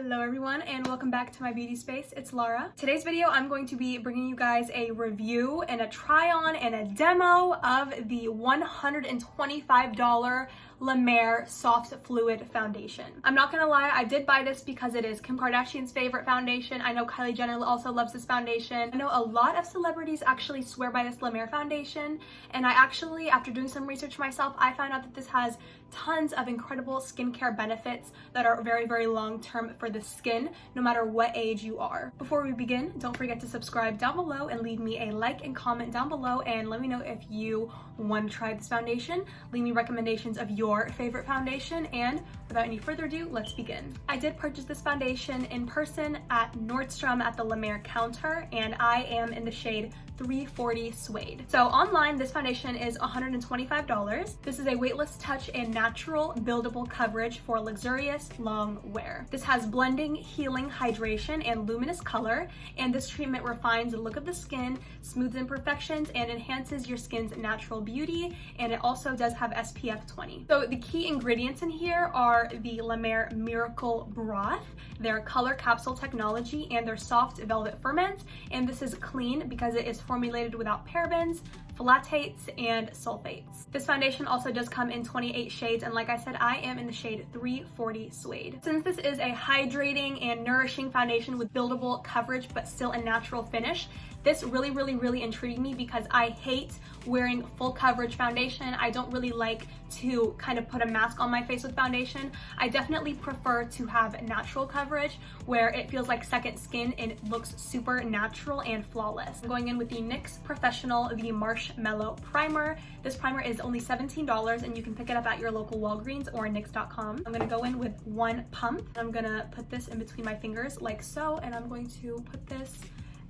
Hello everyone and welcome back to my beauty space. It's Lara. Today's video I'm going to be bringing you guys a review and a try on and a demo of the $125 La Mer Soft Fluid Foundation. I'm not gonna lie, I did buy this because it is Kim Kardashian's favorite foundation. I know Kylie Jenner also loves this foundation. I know a lot of celebrities actually swear by this La Mer foundation, and I actually, after doing some research myself, I found out that this has tons of incredible skincare benefits that are very, very long-term for the skin, no matter what age you are. Before we begin, don't forget to subscribe down below and leave me a like and comment down below and let me know if you want to try this foundation. Leave me recommendations of your favorite foundation, and without any further ado, let's begin. I did purchase this foundation in person at Nordstrom at the La Mer counter, and I am in the shade 340 Suede. So online, this foundation is $125. This is a weightless touch and natural buildable coverage for luxurious long wear. This has blending, healing, hydration, and luminous color, and this treatment refines the look of the skin, smooths imperfections, and enhances your skin's natural beauty, and it also does have SPF 20. So the key ingredients in here are the La Mer Miracle Broth, their color capsule technology, and their soft velvet ferment, and this is clean because it is formulated without parabens, phthalates, and sulfates. This foundation also does come in 28 shades, and like I said, I am in the shade 340 Suede. Since this is a hydrating and nourishing foundation with buildable coverage but still a natural finish, this really intrigued me because I hate wearing full coverage foundation. I don't really like to kind of put a mask on my face with foundation. I definitely prefer to have natural coverage where it feels like second skin and it looks super natural and flawless. I'm going in with the NYX Professional, the Marshmallow Primer. This primer is only $17 and you can pick it up at your local Walgreens or nyx.com. I'm gonna go in with one pump. I'm gonna put this in between my fingers like so, and I'm going to put this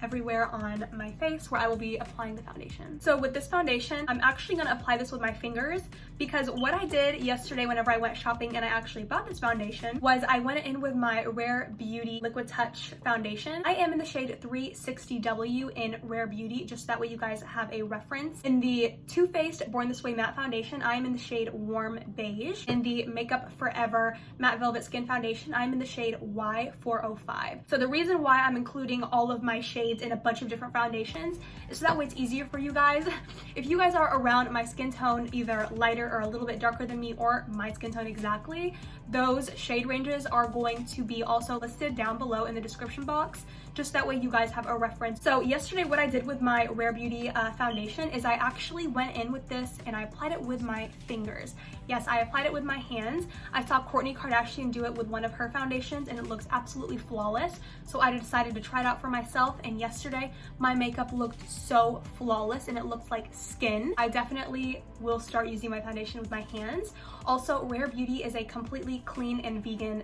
everywhere on my face where I will be applying the foundation. So with this foundation, I'm actually gonna apply this with my fingers because what I did yesterday whenever I went shopping and I actually bought this foundation was I went in with my Rare Beauty Liquid Touch foundation. I am in the shade 360W in Rare Beauty, just that way you guys have a reference. In the Too Faced Born This Way matte foundation, I am in the shade Warm Beige. In the Makeup Forever Matte Velvet Skin foundation, I'm in the shade Y405. So the reason why I'm including all of my shades in a bunch of different foundations is so that way it's easier for you guys. If you guys are around my skin tone, either lighter or a little bit darker than me or my skin tone exactly, those shade ranges are going to be also listed down below in the description box, just that way you guys have a reference. So yesterday what I did with my Rare Beauty foundation is I actually went in with this and I applied it with my fingers. Yes, I applied it with my hands. I saw Kourtney Kardashian do it with one of her foundations and it looks absolutely flawless. So I decided to try it out for myself, and yesterday my makeup looked so flawless and it looked like skin. I definitely will start using my foundation with my hands. Also, Rare Beauty is a completely clean and vegan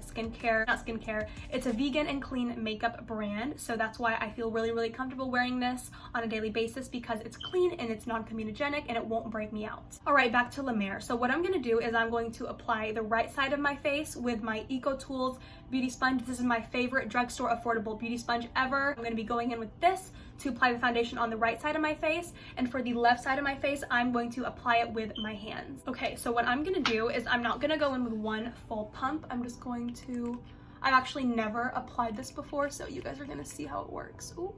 it's a vegan and clean makeup brand. So that's why I feel really comfortable wearing this on a daily basis because it's clean and it's non-comedogenic and it won't break me out. All right, back to La Mer. So what I'm gonna do is I'm going to apply the right side of my face with my EcoTools beauty sponge. This is my favorite drugstore affordable beauty sponge ever. I'm gonna be going in with this to apply the foundation on the right side of my face, and for the left side of my face, I'm going to apply it with my hands. Okay, so what I'm gonna do is I'm not gonna go in with one full pump. I'm just going to, I've actually never applied this before, so you guys are gonna see how it works. Ooh.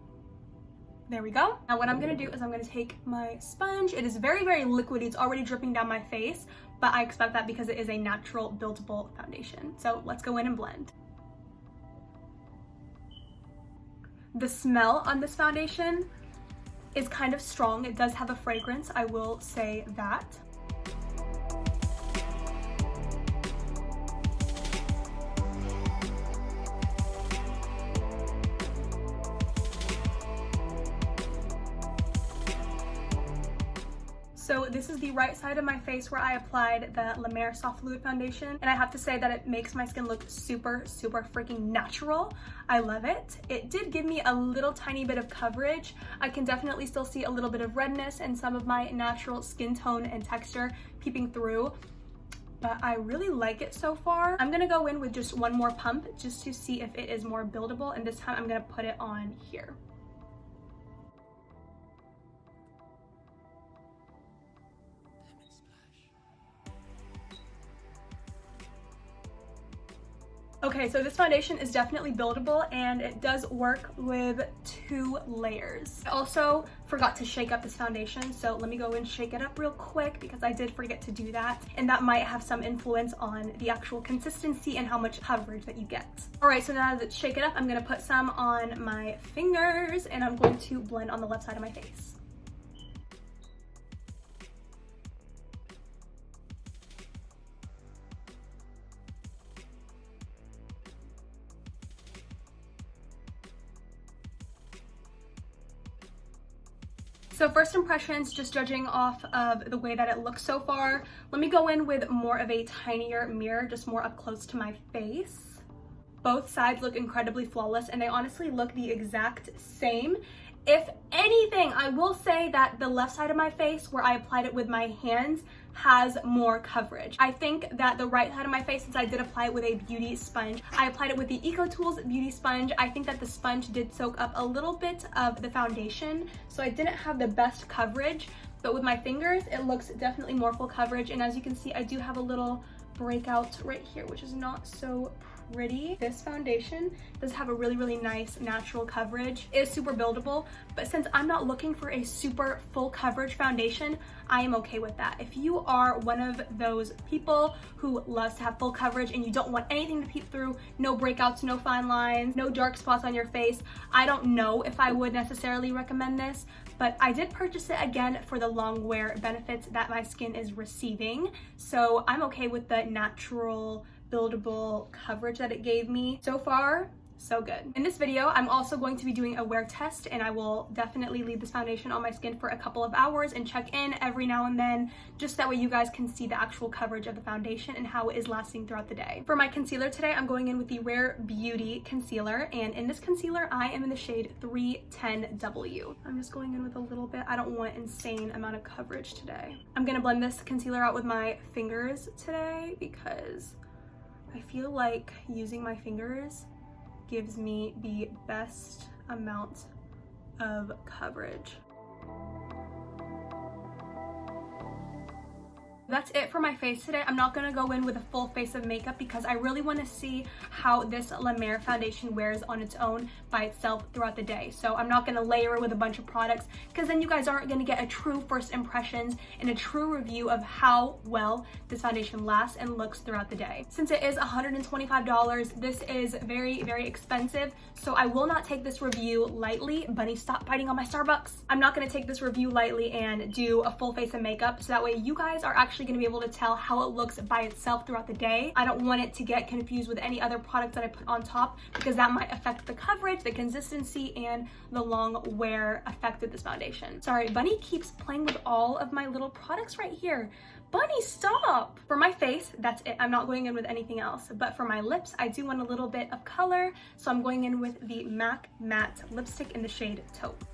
There we go. Now what I'm gonna do is I'm gonna take my sponge. It is very liquidy. It's already dripping down my face, but I expect that because it is a natural buildable foundation. So let's go in and blend. The smell on this foundation is kind of strong. It does have a fragrance, I will say that. So this is the right side of my face where I applied the La Mer Soft Fluid Foundation, and I have to say that it makes my skin look super freaking natural. I love it. It did give me a little tiny bit of coverage. I can definitely still see a little bit of redness and some of my natural skin tone and texture peeping through, but I really like it so far. I'm gonna go in with just one more pump just to see if it is more buildable, and this time I'm gonna put it on here. Okay, so this foundation is definitely buildable and it does work with 2 layers. I also forgot to shake up this foundation, so let me go and shake it up real quick because I did forget to do that, and that might have some influence on the actual consistency and how much coverage that you get. All right, so now that shake it up, I'm gonna put some on my fingers and I'm going to blend on the left side of my face. So first impressions, just judging off of the way that it looks so far, let me go in with more of a tinier mirror, just more up close to my face. Both sides look incredibly flawless and they honestly look the exact same. If anything, I will say that the left side of my face, where I applied it with my hands, has more coverage. I think that the right side of my face, since I did apply it with a beauty sponge, I applied it with the EcoTools beauty sponge. I think that the sponge did soak up a little bit of the foundation, so I didn't have the best coverage, but with my fingers, it looks definitely more full coverage. And as you can see, I do have a little breakout right here, which is not so pretty. This foundation does have a really nice natural coverage. It is super buildable, but since I'm not looking for a super full coverage foundation, I am okay with that. If you are one of those people who loves to have full coverage and you don't want anything to peep through, no breakouts, no fine lines, no dark spots on your face, I don't know if I would necessarily recommend this, but I did purchase it again for the long wear benefits that my skin is receiving. So I'm okay with the natural buildable coverage that it gave me. So far, so good. In this video, I'm also going to be doing a wear test, and I will definitely leave this foundation on my skin for a couple of hours and check in every now and then, just that way you guys can see the actual coverage of the foundation and how it is lasting throughout the day. For my concealer today, I'm going in with the Rare Beauty concealer, and in this concealer, I am in the shade 310W. I'm just going in with a little bit. I don't want insane amount of coverage today. I'm gonna blend this concealer out with my fingers today because I feel like using my fingers gives me the best amount of coverage. That's it for my face today. I'm not gonna go in with a full face of makeup because I really wanna see how this La Mer foundation wears on its own by itself throughout the day. So I'm not gonna layer it with a bunch of products because then you guys aren't gonna get a true first impressions and a true review of how well this foundation lasts and looks throughout the day. Since it is $125, this is very expensive. So I will not take this review lightly. Bunny, stop biting on my Starbucks. I'm not gonna take this review lightly and do a full face of makeup so that way you guys are actually going to be able to tell how it looks by itself throughout the day. I don't want it to get confused with any other product that I put on top because that might affect the coverage, the consistency, and the long wear effect of this foundation. Sorry, Bunny keeps playing with all of my little products right here. Bunny, stop! For my face, that's it. I'm not going in with anything else. But for my lips, I do want a little bit of color, so I'm going in with the MAC Matte Lipstick in the shade Taupe.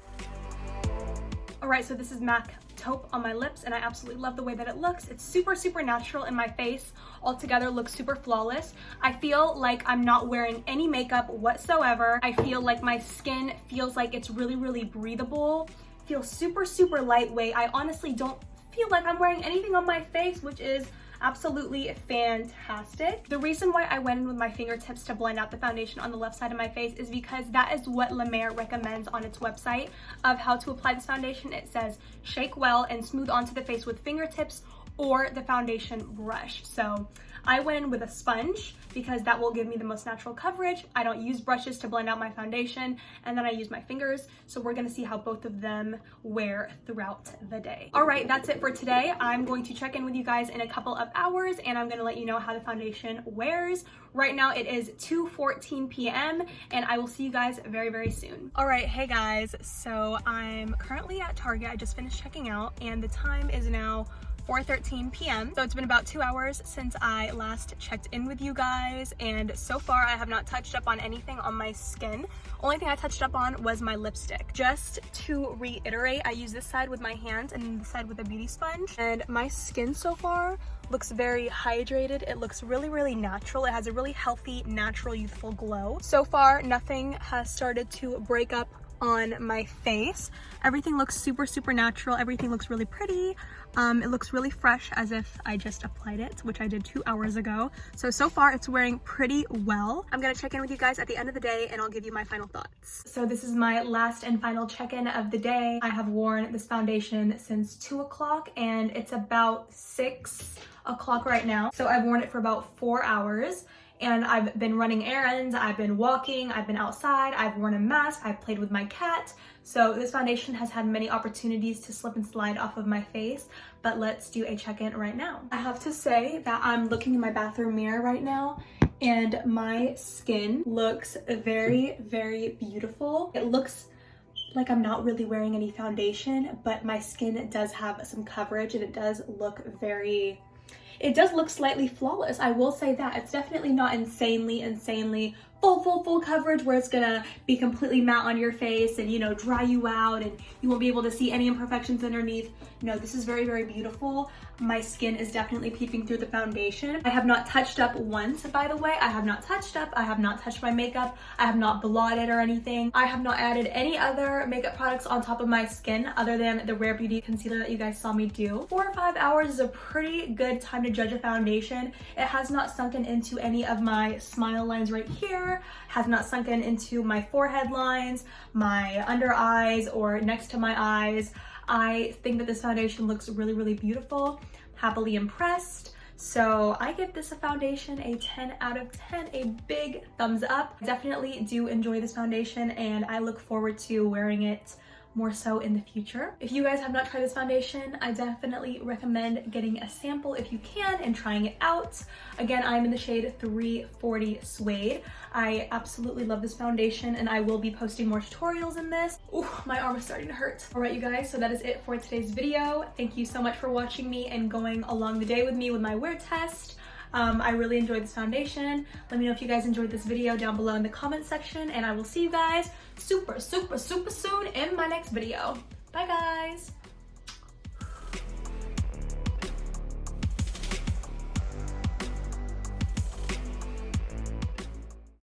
Alright, so this is MAC Taupe on my lips, and I absolutely love the way that it looks. It's super natural, and my face altogether looks super flawless. I feel like I'm not wearing any makeup whatsoever. I feel like my skin feels like it's really breathable. Feels super lightweight. I honestly don't feel like I'm wearing anything on my face, which is absolutely fantastic. The reason why I went in with my fingertips to blend out the foundation on the left side of my face is because that is what La Mer recommends on its website of how to apply this foundation. It says shake well and smooth onto the face with fingertips or the foundation brush. So I went in with a sponge because that will give me the most natural coverage. I don't use brushes to blend out my foundation, and then I use my fingers. So we're gonna see how both of them wear throughout the day. All right, that's it for today. I'm going to check in with you guys in a couple of hours, and I'm gonna let you know how the foundation wears. Right now it is 2:14 p.m. and I will see you guys very soon. All right, hey guys, so I'm currently at Target. I just finished checking out, and the time is now 4:13 p.m. So it's been about 2 hours since I last checked in with you guys, and so far I have not touched up on anything on my skin. Only thing I touched up on was my lipstick. Just to reiterate, I use this side with my hands and this side with a beauty sponge, and my skin so far looks very hydrated. It looks really natural. It has a really healthy, natural, youthful glow. So far, nothing has started to break up on my face. Everything looks super, super natural. Everything looks really pretty. It looks really fresh, as if I just applied it, which I did 2 hours ago. So far it's wearing pretty well. I'm gonna check in with you guys at the end of the day and I'll give you my final thoughts. So this is my last and final check-in of the day. I have worn this foundation since 2 o'clock and it's about 6 o'clock right now. So I've worn it for about 4 hours. And I've been running errands, I've been walking, I've been outside, I've worn a mask, I've played with my cat. So this foundation has had many opportunities to slip and slide off of my face, but let's do a check-in right now. I have to say that I'm looking in my bathroom mirror right now and my skin looks very, very beautiful. It looks like I'm not really wearing any foundation, but my skin does have some coverage and it does look slightly flawless. I will say that. It's definitely not insanely full coverage where it's gonna be completely matte on your face and, you know, dry you out and you won't be able to see any imperfections underneath. No, this is very, very beautiful. My skin is definitely peeping through the foundation. I have not touched up once, by the way. I have not touched up. I have not touched my makeup. I have not blotted or anything. I have not added any other makeup products on top of my skin other than the Rare Beauty concealer that you guys saw me do. 4 or 5 hours is a pretty good time to judge a foundation. It has not sunken into any of my smile lines right here, has not sunken into my forehead lines, my under eyes, or next to my eyes. I think that this foundation looks really, really beautiful. Happily impressed. So I give this a foundation a 10 out of 10, a big thumbs up. Definitely do enjoy this foundation and I look forward to wearing it more so in the future. If you guys have not tried this foundation, I definitely recommend getting a sample if you can and trying it out. Again, I'm in the shade 340 Suede. I absolutely love this foundation and I will be posting more tutorials in this. Ooh, my arm is starting to hurt. All right, you guys, so that is it for today's video. Thank you so much for watching me and going along the day with me with my wear test. I really enjoyed this foundation. Let me know if you guys enjoyed this video down below in the comment section and I will see you guys super soon in my next video. Bye guys!